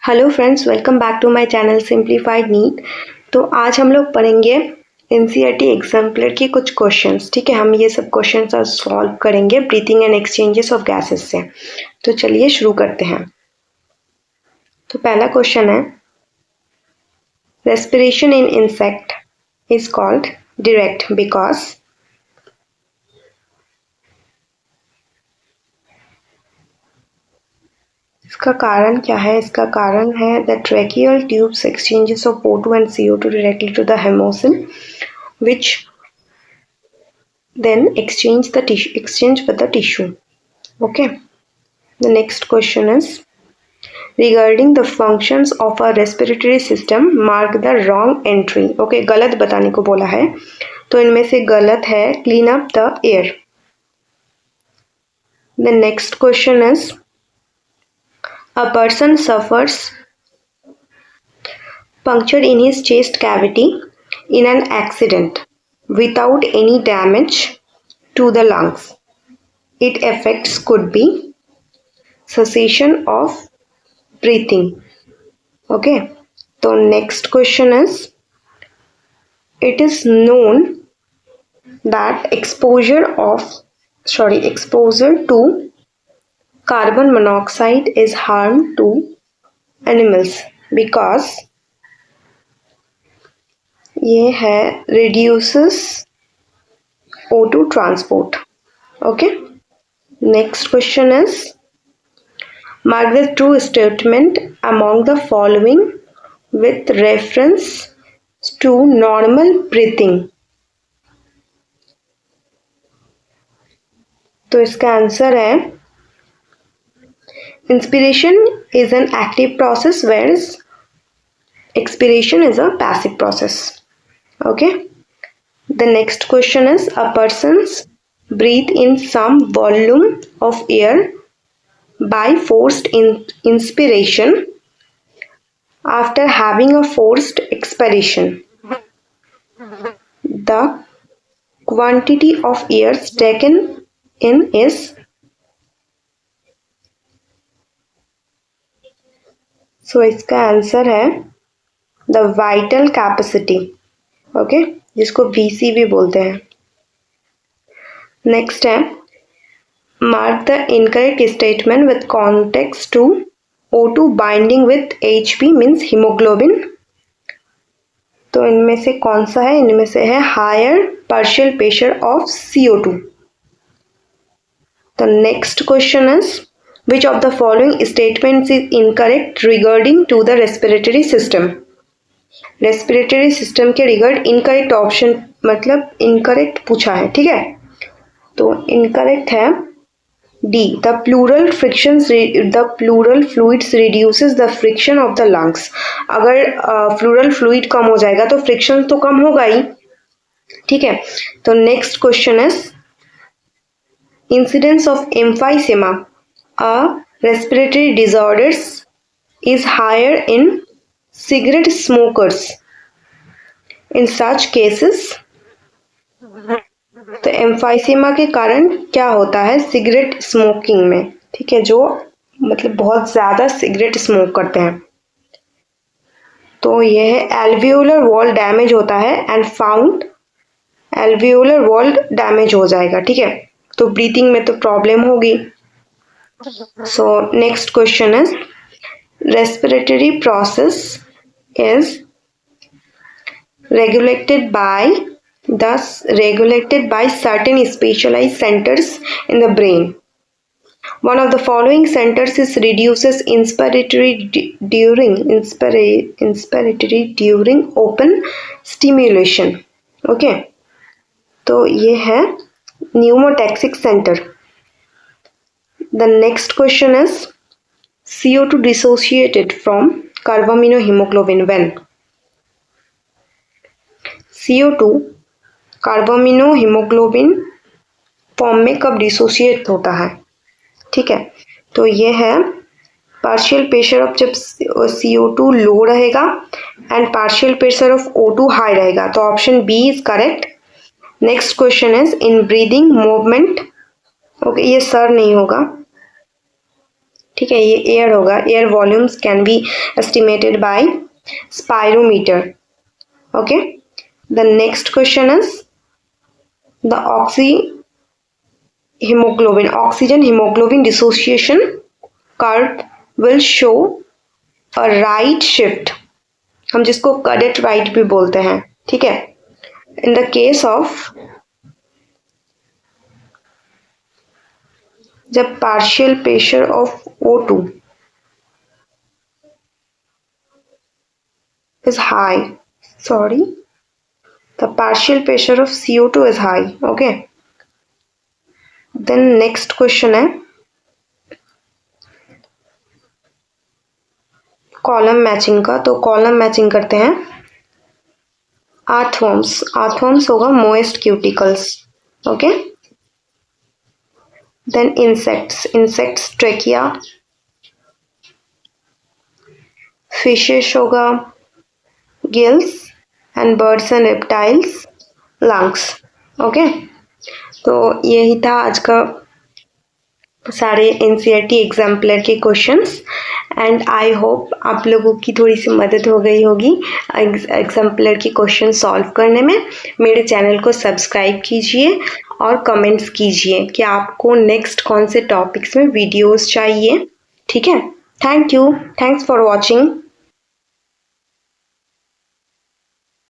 Hello friends, welcome back to my channel Simplified NEET. तो आज हम लोग पढ़ेंगे एनसीईआरटी एग्जाम्पलर की कुछ क्वेश्चंस। ठीक है, हम ये सब क्वेश्चंस आज सॉल्व करेंगे breathing and exchanges of gases से। तो चलिए शुरू करते हैं। तो पहला क्वेश्चन है, respiration in insect is called direct because इसका कारण क्या है? इसका कारण है the tracheal tubes exchanges of O2 and CO2 directly to the haemocoel which then exchange with the tissue. Okay, the next question is, regarding the functions of a respiratory system mark the wrong entry. Okay, गलत बताने को बोला है, तो इनमें से गलत है clean up the air. The next question is, a person suffers puncture in his chest cavity in an accident without any damage to the lungs. Its effects could be cessation of breathing. Okay, so next question is, it is known that exposure to carbon monoxide is harm to animals because ये है reduces O2 transport. Okay, next question is, mark the true statement among the following with reference to normal breathing. तो इसका answer है, inspiration is an active process whereas expiration is a passive process. Okay, the next question is, a person's breathe in some volume of air by forced inspiration after having a forced expiration. The quantity of air taken in is इसका answer है the vital capacity. Okay, जिसको VC भी बोलते हैं। Next है, mark the incorrect statement with context to O2 binding with Hb means haemoglobin. तो इनमें से कौन सा है? इनमें से है higher partial pressure of CO2। The next question is, which of the following statements is incorrect regarding to the respiratory system? Respiratory system के रिगार्ड incorrect option मतलब incorrect पूछा है। ठीक है, तो incorrect है D. The pleural fluids reduces the friction of the lungs. अगर pleural fluid कम हो जाएगा तो friction तो कम होगा ही। ठीक है, तो next question is, incidence of emphysema, a respiratory disorders, is higher in cigarette smokers. In such cases, तो एम्फाइसेमा के कारण क्या होता है सिगरेट स्मोकिंग में? ठीक है, जो मतलब बहुत ज्यादा सिगरेट स्मोक करते हैं, तो यह है एल्वियोलर वॉल डैमेज होता है and found alveolar wall damage हो जाएगा। ठीक है, तो ब्रीथिंग में तो प्रॉब्लम होगी। So next question is, respiratory process is regulated by certain specialized centers in the brain. One of the following centers is reduces inspiratory during open stimulation. Okay, तो ये है pneumotaxic center. The next question is, CO2 dissociated from carbaminohemoglobin when? CO2 carbaminohemoglobin form में कब dissociate होता है? ठीक है, तो ये है पार्शियल प्रेशर ऑफ जब CO2 लो रहेगा and partial pressure of O2 high रहेगा, तो option B is correct. Next question is, in breathing movement. Okay, ये सर नहीं होगा। ठीक है, ये एयर होगा। Air volumes can be estimated by spirometer. Okay, the next question is the hemoglobin oxygen hemoglobin dissociation curve will show a right shift, हम जिसको cadet right भी बोलते हैं, ठीक है, in the case of जब partial pressure of O2 is high, sorry, the partial pressure of CO2 is high. Okay, then next question है column matching का। तो कॉलम मैचिंग करते हैं। अर्थवर्म्स होगा moist cuticles. Okay, then insects trachea, fishes होगा gills, and birds and reptiles lungs. Okay, तो यही था आज का सारे एनसीईआरटी एग्जाम्पलर के क्वेश्चंस, एंड आई होप आप लोगों की थोड़ी सी मदद हो गई होगी एग्जाम्पलर के क्वेश्चन सॉल्व करने में। मेरे चैनल को सब्सक्राइब कीजिए और कमेंट्स कीजिए कि आपको नेक्स्ट कौन से टॉपिक्स में वीडियोस चाहिए। ठीक है, thank you, thanks for watching.